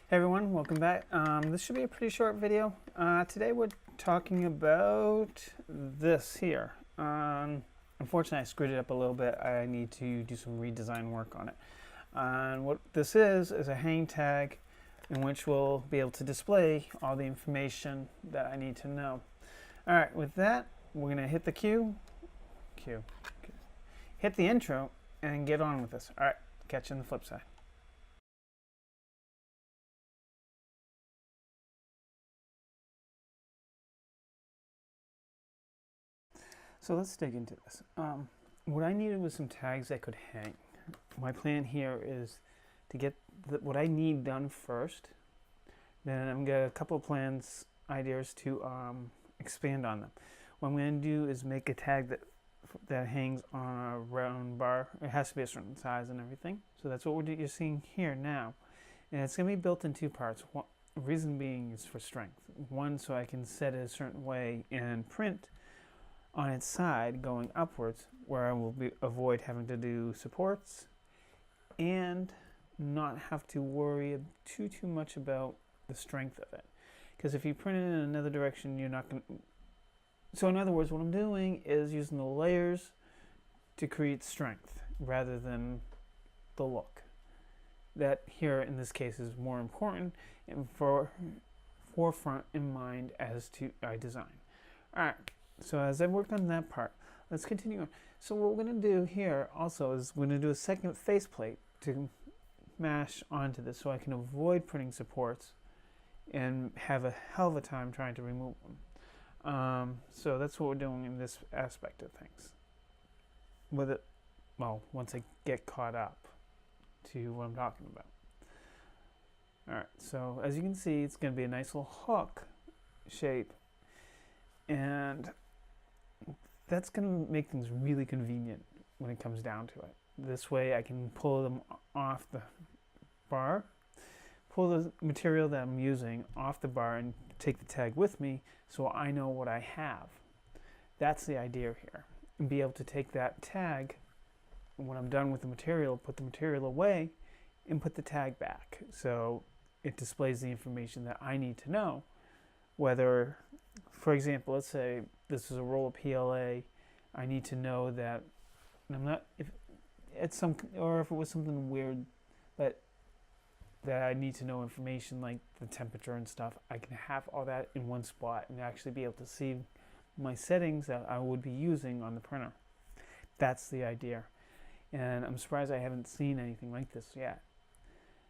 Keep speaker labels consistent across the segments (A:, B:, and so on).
A: Hey everyone, welcome back. This should be a pretty short video. Today we're talking about this here. Unfortunately I screwed it up a little bit. I need to do some redesign work on it. And what this is a hang tag in which we'll be able to display all the information that I need to know. Alright, with that we're going to hit the hit the intro and get on with this. Alright, catch you on the flip side. So let's dig into this. What I needed was some tags that could hang. My plan here is to get what I need done first. Then I'm going to get a couple of ideas to expand on them. What I'm going to do is make a tag that hangs on a round bar. It has to be a certain size and everything. So that's what you're seeing here now. And it's going to be built in two parts. One, reason being is for strength. One, so I can set it a certain way and print on its side going upwards, where I will avoid having to do supports and not have to worry too much about the strength of it. Because if you print it in another direction, you're not going to... So in other words, what I'm doing is using the layers to create strength rather than the look. That here in this case is more important and forefront in mind as to I design. Alright. So as I work on that part, let's continue on. So what we're going to do here also is we're going to do a second faceplate to mash onto this so I can avoid printing supports and have a hell of a time trying to remove them. So that's what we're doing in this aspect of things. With it, well, once I get caught up to what I'm talking about. Alright, so as you can see, it's going to be a nice little hook shape, and that's going to make things really convenient when it comes down to it. This way I can pull them off the bar, pull the material that I'm using off the bar and take the tag with me so I know what I have. That's the idea here. And be able to take that tag, and when I'm done with the material, put the material away and put the tag back. So it displays the information that I need to know. Whether, for example, let's say this is a roll of PLA, I need to know that, and I'm not, if it's some, or if it was something weird, but that I need to know information like the temperature and stuff, I can have all that in one spot and actually be able to see my settings that I would be using on the printer. That's the idea. And I'm surprised I haven't seen anything like this yet.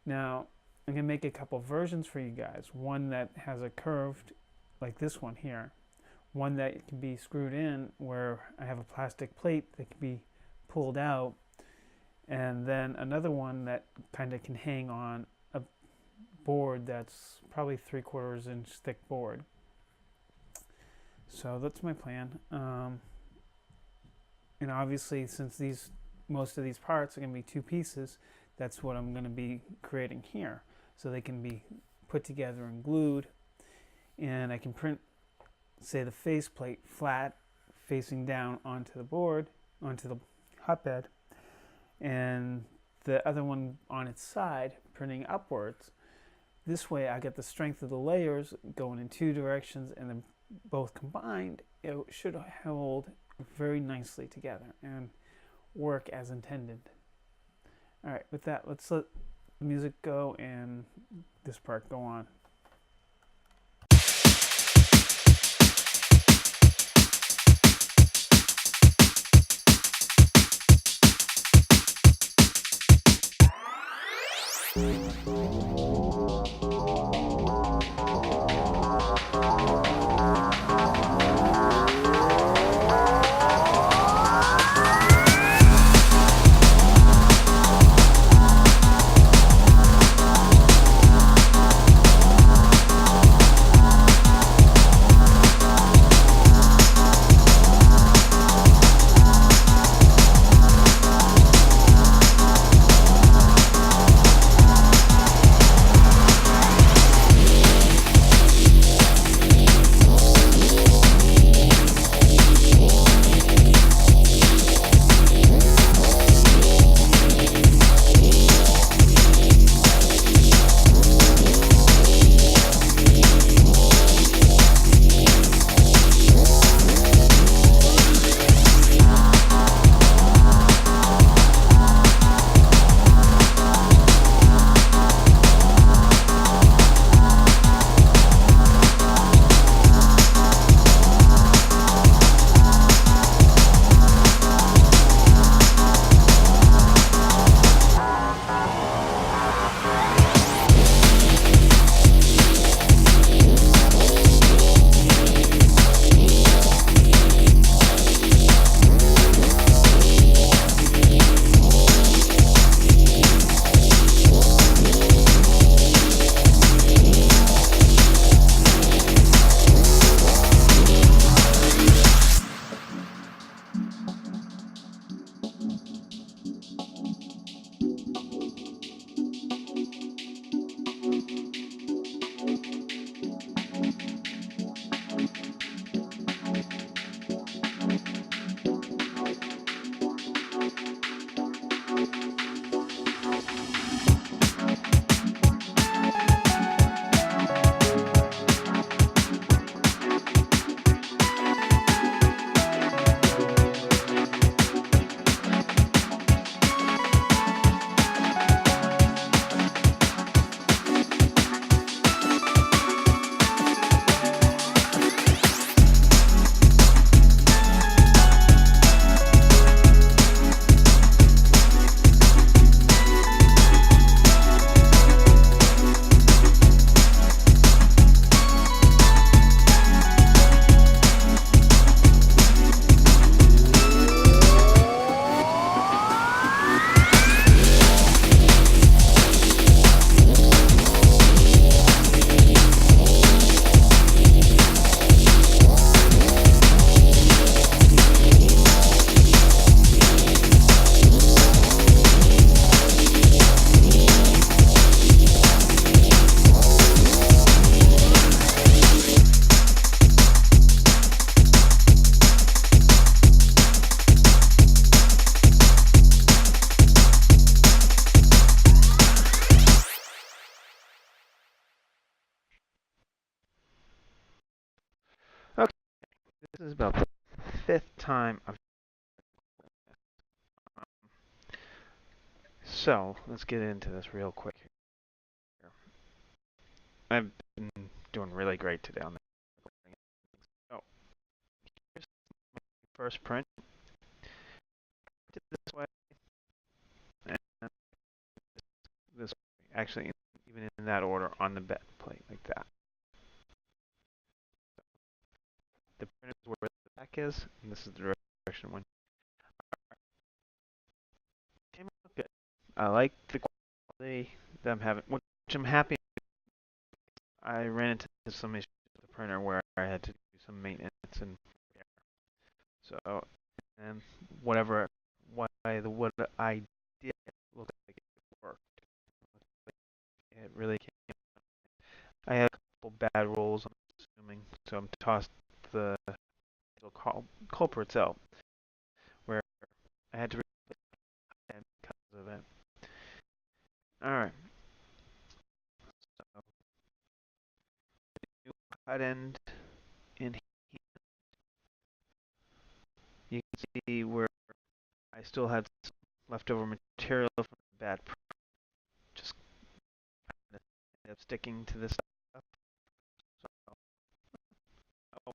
A: Now, I'm going to make a couple versions for you guys. One that has a curved, like this one here. One that can be screwed in where I have a plastic plate that can be pulled out. And then another one that kind of can hang on a board that's probably 3/4 inch thick board. So that's my plan. And obviously, since most of these parts are going to be two pieces, that's what I'm going to be creating here. So they can be put together and glued, and I can print, say, the faceplate flat facing down onto the board, onto the hotbed, and the other one on its side printing upwards. This way I get the strength of the layers going in two directions, and then both combined it should hold very nicely together and work as intended. Alright, with that, let's let the music go and this part go on. is about the fifth time I've so let's get into this real quick here. I've been doing really great today on that. So here's my first print. Did this way and this way. Actually, even in that order on the bed plate like that. The print is where the back is, and this is the direction one. Came out good. I like the quality that I'm having, which I'm happy. I ran into some issues with the printer where I had to do some maintenance and repair. So, and what I did looked like it worked. It really came. I had a couple bad rolls, I'm assuming, so I'm tossed the culprits out, where I had to replace it because of it. All right, so new cut end in here. You can see where I still had some leftover material from the bad print, just kind of ended up sticking to this stuff. So, oh,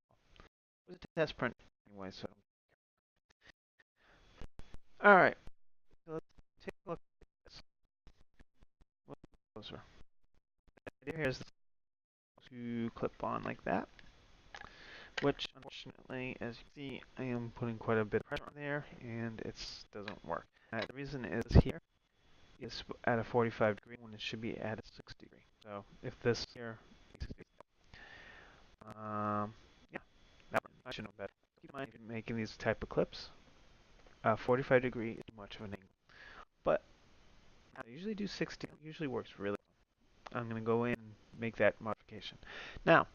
A: it was a test print anyway, so. All right, so let's take a look at this a little closer. The idea here is to clip on like that, which unfortunately, as you see, I am putting quite a bit of pressure on there, and it doesn't work. The reason is here is at a 45 degree when it should be at a 60 degree. So if this here, yeah, that one, I should know better. Keep in mind, if you're making these type of clips, 45 degree is too much of an angle. But I usually do 60. It usually works really well. I'm going to go in and make that modification. Now,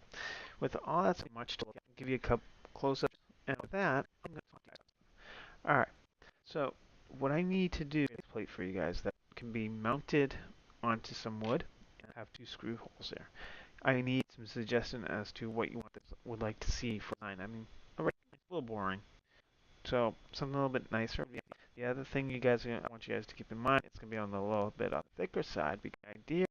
A: with all that so much to look at, I'll give you a couple close-ups, and with that, I'm going to talk to you. All right. So what I need to do is a plate for you guys that can be mounted onto some wood and have two screw holes there. I need some suggestion as to what you would like to see for design. I mean, it's a little boring. So something a little bit nicer. The other thing I want you guys to keep in mind, it's going to be on the little bit on the thicker side because the idea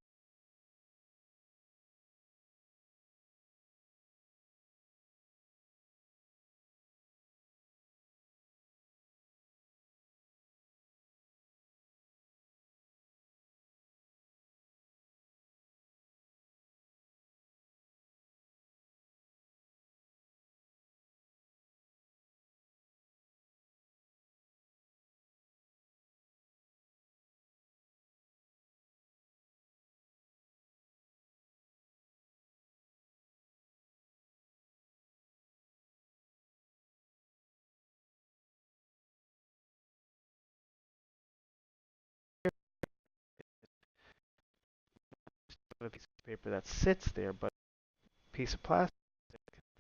A: of a piece of paper that sits there, but a piece of plastic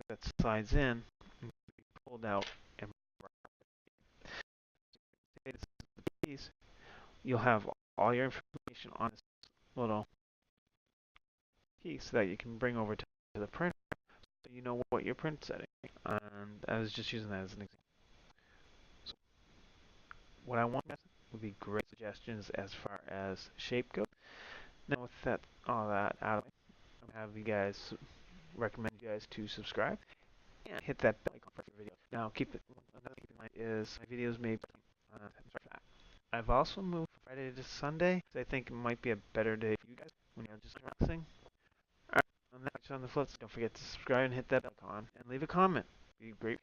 A: that slides in and can be pulled out and this is the piece. You'll have all your information on this little piece that you can bring over to the printer so you know what your print setting. And I was just using that as an example. So what I want would be great suggestions as far as shape goes. Now with all that out of the way, I'll have you guys recommend you guys to subscribe and hit that bell icon for your video. Now another thing in mind is my videos may be I've also moved from Friday to Sunday because I think it might be a better day for you guys when you're just relaxing. Alright, on the flip side, don't forget to subscribe and hit that bell icon and leave a comment. It'd be great.